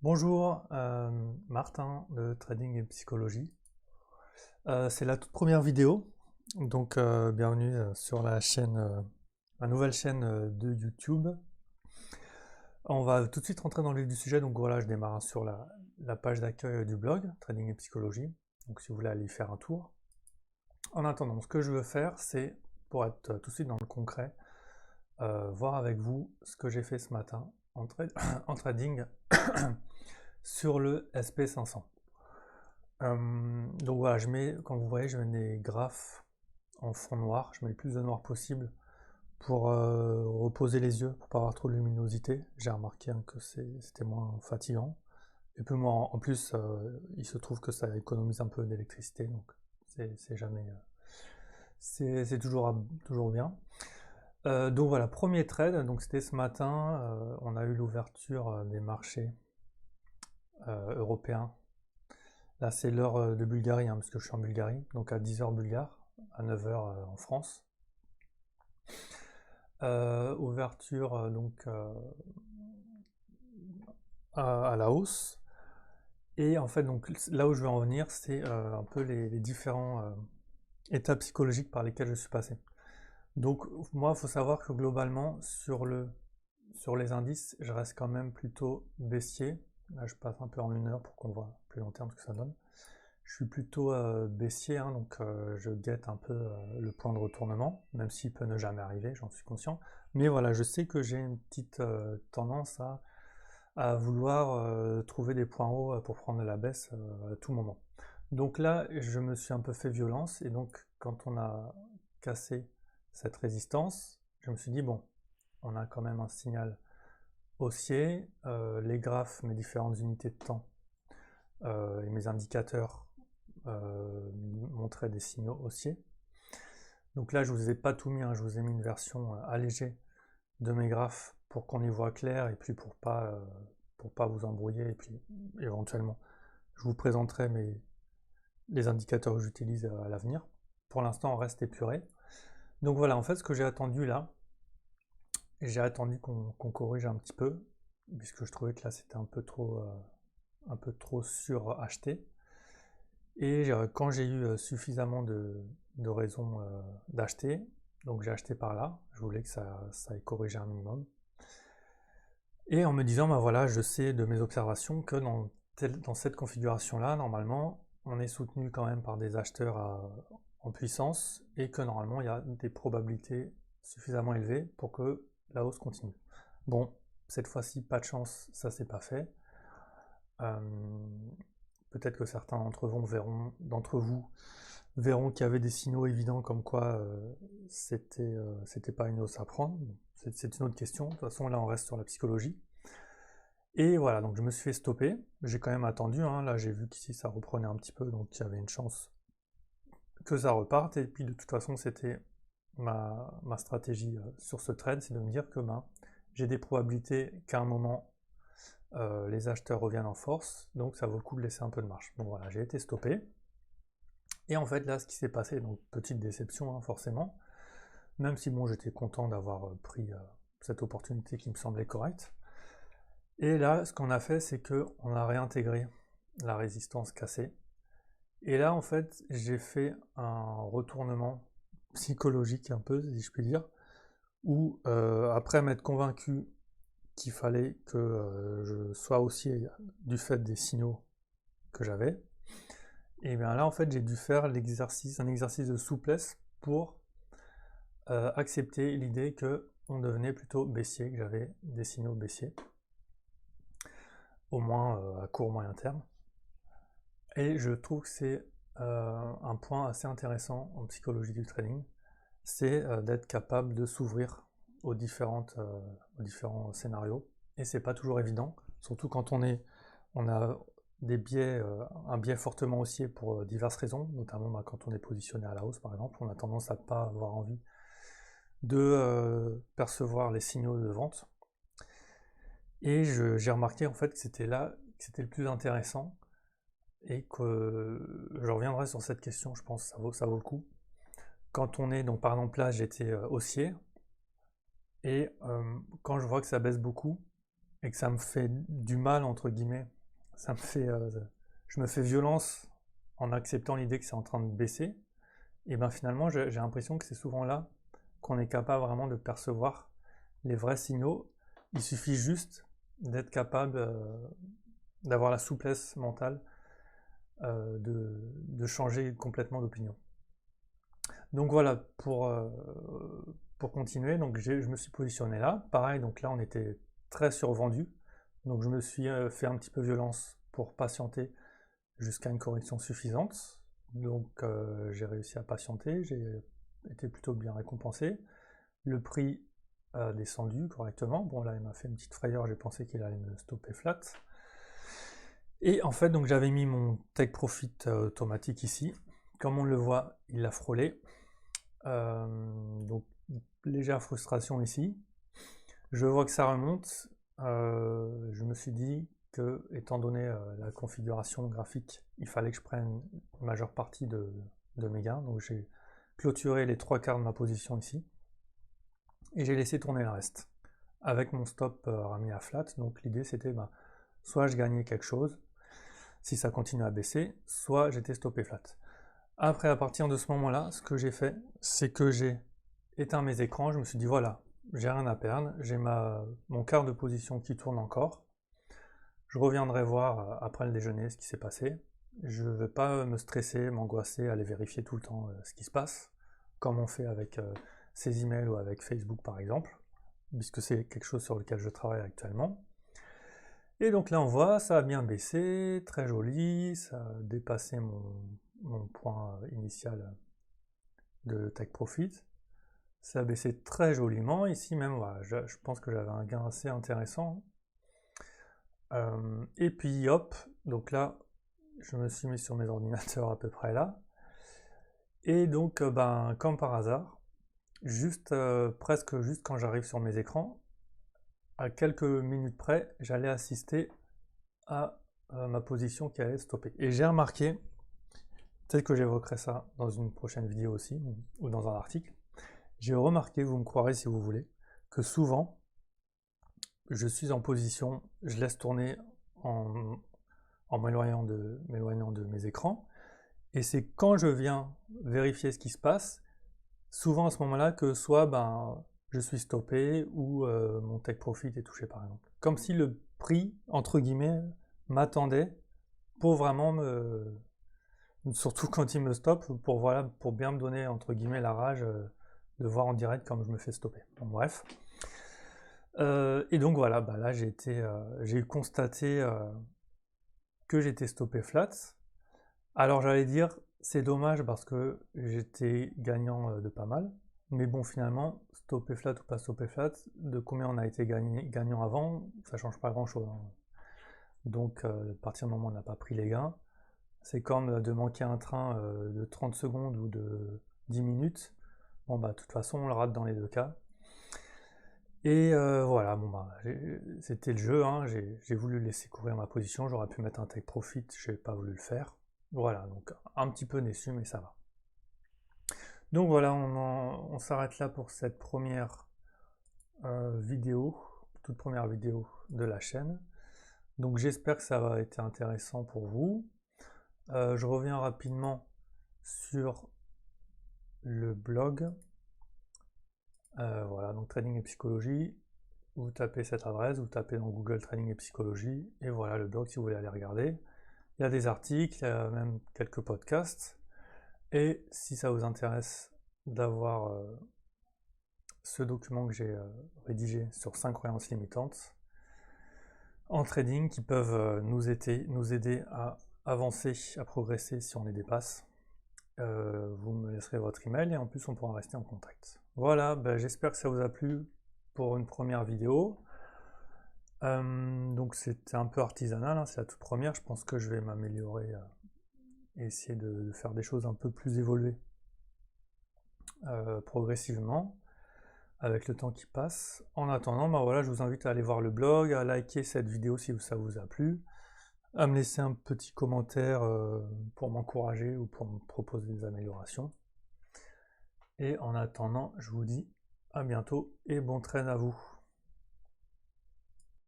Bonjour, Martin de Trading et Psychologie. C'est la toute première vidéo, donc bienvenue sur la chaîne, ma nouvelle chaîne de YouTube. On va tout de suite rentrer dans le vif du sujet, donc voilà, je démarre sur la page d'accueil du blog Trading et Psychologie, donc si vous voulez aller y faire un tour. En attendant, ce que je veux faire, c'est, pour être tout de suite dans le concret, voir avec vous ce que j'ai fait ce matin en trading sur le SP500. Donc voilà, comme vous voyez, je mets des graphes en fond noir, je mets le plus de noir possible pour reposer les yeux, pour pas avoir trop de luminosité. J'ai remarqué que c'était moins fatigant. Et puis moi, en plus, il se trouve que ça économise un peu d'électricité, donc c'est jamais, c'est toujours bien. Donc voilà, premier trade, donc c'était ce matin, on a eu l'ouverture des marchés européens. Là, c'est l'heure de Bulgarie, hein, parce que je suis en Bulgarie, donc à 10h bulgare, à 9h en France. Ouverture donc à la hausse. Et en fait, donc là où je veux en venir, c'est un peu les différents états psychologiques par lesquels je suis passé. Donc moi, il faut savoir que globalement, sur les indices, je reste quand même plutôt baissier. Là, je passe un peu en 1 heure pour qu'on voit plus long terme ce que ça donne. Je suis plutôt baissier, hein, donc je guette un peu le point de retournement, même s'il peut ne jamais arriver, j'en suis conscient. Mais voilà, je sais que j'ai une petite tendance à vouloir trouver des points hauts pour prendre la baisse à tout moment. Donc là, je me suis un peu fait violence, et donc quand on a cassé cette résistance, je me suis dit, bon, on a quand même un signal haussier, les graphes, mes différentes unités de temps et mes indicateurs montrer des signaux haussiers. Donc là, je vous ai pas tout mis, hein, je vous ai mis une version allégée de mes graphes pour qu'on y voit clair et puis pour pas vous embrouiller et puis éventuellement je vous présenterai les indicateurs que j'utilise à l'avenir. Pour l'instant, on reste épuré. Donc voilà, en fait, ce que j'ai attendu là, j'ai attendu qu'on corrige un petit peu, puisque je trouvais que là c'était un peu trop suracheté. Et quand j'ai eu suffisamment de raisons d'acheter, donc j'ai acheté par là, je voulais que ça ait corrigé un minimum. Et en me disant, ben voilà, je sais de mes observations que dans cette configuration-là, normalement, on est soutenu quand même par des acheteurs en puissance et que normalement, il y a des probabilités suffisamment élevées pour que la hausse continue. Bon, cette fois-ci, pas de chance, ça s'est pas fait. Euh, Peut-être que certains d'entre vous verront qu'il y avait des signaux évidents comme quoi c'était pas une hausse à prendre. C'est une autre question. De toute façon, là, on reste sur la psychologie. Et voilà, donc je me suis fait stopper. J'ai quand même attendu, hein. Là, j'ai vu qu'ici ça reprenait un petit peu, donc il y avait une chance que ça reparte. Et puis de toute façon, c'était ma stratégie sur ce trade, c'est de me dire que j'ai des probabilités qu'à un moment les acheteurs reviennent en force, donc ça vaut le coup de laisser un peu de marge. Donc voilà, j'ai été stoppé. Et en fait, là, ce qui s'est passé, donc petite déception, hein, forcément, même si bon, j'étais content d'avoir pris cette opportunité qui me semblait correcte. Et là, ce qu'on a fait, c'est qu'on a réintégré la résistance cassée. Et là, en fait, j'ai fait un retournement psychologique un peu, si je puis dire, où après m'être convaincu qu'il fallait que je sois haussier du fait des signaux que j'avais, et bien là, en fait, j'ai dû faire un exercice de souplesse pour accepter l'idée que on devenait plutôt baissier, que j'avais des signaux baissiers, au moins à court moyen terme. Et je trouve que c'est un point assez intéressant en psychologie du trading, c'est d'être capable de s'ouvrir aux différents scénarios. Et c'est pas toujours évident, surtout quand on a un biais fortement haussier pour diverses raisons, notamment quand on est positionné à la hausse par exemple, on a tendance à ne pas avoir envie de percevoir les signaux de vente. Et j'ai remarqué en fait que c'était là que c'était le plus intéressant et que je reviendrai sur cette question, je pense que ça vaut le coup. Quand on est, donc par exemple là j'étais haussier, et quand je vois que ça baisse beaucoup, et que ça me fait du mal, entre guillemets, ça me fait, je me fais violence en acceptant l'idée que c'est en train de baisser, et ben finalement j'ai l'impression que c'est souvent là qu'on est capable vraiment de percevoir les vrais signaux. Il suffit juste d'être capable d'avoir la souplesse mentale de changer complètement d'opinion. Donc voilà, pour continuer, donc je me suis positionné là. Pareil, donc là on était très survendu. Donc je me suis fait un petit peu violence pour patienter jusqu'à une correction suffisante. Donc j'ai réussi à patienter, j'ai été plutôt bien récompensé. Le prix a descendu correctement. Bon là il m'a fait une petite frayeur, j'ai pensé qu'il allait me stopper flat. Et en fait donc j'avais mis mon take profit automatique ici. Comme on le voit, il l'a frôlé. Donc légère frustration ici. Je vois que ça remonte. Je me suis dit que, étant donné la configuration graphique, il fallait que je prenne une majeure partie de mes gains. Donc j'ai clôturé les 3/4 de ma position ici. Et j'ai laissé tourner le reste. Avec mon stop ramené à flat. Donc l'idée c'était soit je gagnais quelque chose, si ça continue à baisser, soit j'étais stoppé flat. Après, à partir de ce moment-là, ce que j'ai fait, c'est que j'ai éteint mes écrans. Je me suis dit, voilà, j'ai rien à perdre. J'ai mon quart de position qui tourne encore. Je reviendrai voir après le déjeuner ce qui s'est passé. Je ne vais pas me stresser, m'angoisser, aller vérifier tout le temps ce qui se passe, comme on fait avec ces emails ou avec Facebook par exemple, puisque c'est quelque chose sur lequel je travaille actuellement. Et donc là on voit, ça a bien baissé, très joli, ça a dépassé mon point initial de take profit. Ça a baissé très joliment. Ici même, voilà, je pense que j'avais un gain assez intéressant. Et puis hop, donc là, je me suis mis sur mes ordinateurs à peu près là. Et donc, comme par hasard, presque juste quand j'arrive sur mes écrans, à quelques minutes près, j'allais assister à ma position qui allait stopper. Et j'ai remarqué, peut-être que j'évoquerai ça dans une prochaine vidéo aussi, ou dans un article, j'ai remarqué, vous me croirez si vous voulez, que souvent, je suis en position, je laisse tourner en m'éloignant de mes écrans, et c'est quand je viens vérifier ce qui se passe, souvent à ce moment-là, que soit je suis stoppé ou mon take profit est touché par exemple. Comme si le prix, entre guillemets, m'attendait pour vraiment surtout quand il me stoppe, pour bien me donner entre guillemets la rage de voir en direct comme je me fais stopper. Bon, bref. Et donc voilà, là j'ai constaté que j'étais stoppé flat. Alors j'allais dire, c'est dommage parce que j'étais gagnant de pas mal. Mais bon, finalement, stoppé flat ou pas stoppé flat, de combien on a été gagnant avant, ça change pas grand-chose. Hein. Donc à partir du moment où on n'a pas pris les gains, c'est comme de manquer un train de 30 secondes ou de 10 minutes. Bon de toute façon, on le rate dans les deux cas. Et voilà, c'était le jeu, hein. J'ai voulu laisser courir ma position, j'aurais pu mettre un take profit, j'ai pas voulu le faire. Voilà, donc un petit peu déçu, mais ça va. Donc voilà, on s'arrête là pour cette première vidéo, toute première vidéo de la chaîne. Donc j'espère que ça va être intéressant pour vous. Je reviens rapidement sur le blog. Voilà, donc Trading et Psychologie. Vous tapez cette adresse, vous tapez dans Google Trading et Psychologie, et voilà le blog si vous voulez aller regarder. Il y a des articles, il y a même quelques podcasts. Et si ça vous intéresse d'avoir ce document que j'ai rédigé sur 5 croyances limitantes en trading qui peuvent nous aider à avancer, à progresser si on les dépasse, vous me laisserez votre email et en plus on pourra rester en contact. Voilà, j'espère que ça vous a plu pour une première vidéo. Donc c'était un peu artisanal, hein, c'est la toute première, je pense que je vais m'améliorer et essayer de faire des choses un peu plus évoluées progressivement avec le temps qui passe. En attendant, voilà, je vous invite à aller voir le blog, à liker cette vidéo si ça vous a plu, à me laisser un petit commentaire pour m'encourager ou pour me proposer des améliorations. Et en attendant, je vous dis à bientôt et bon train à vous.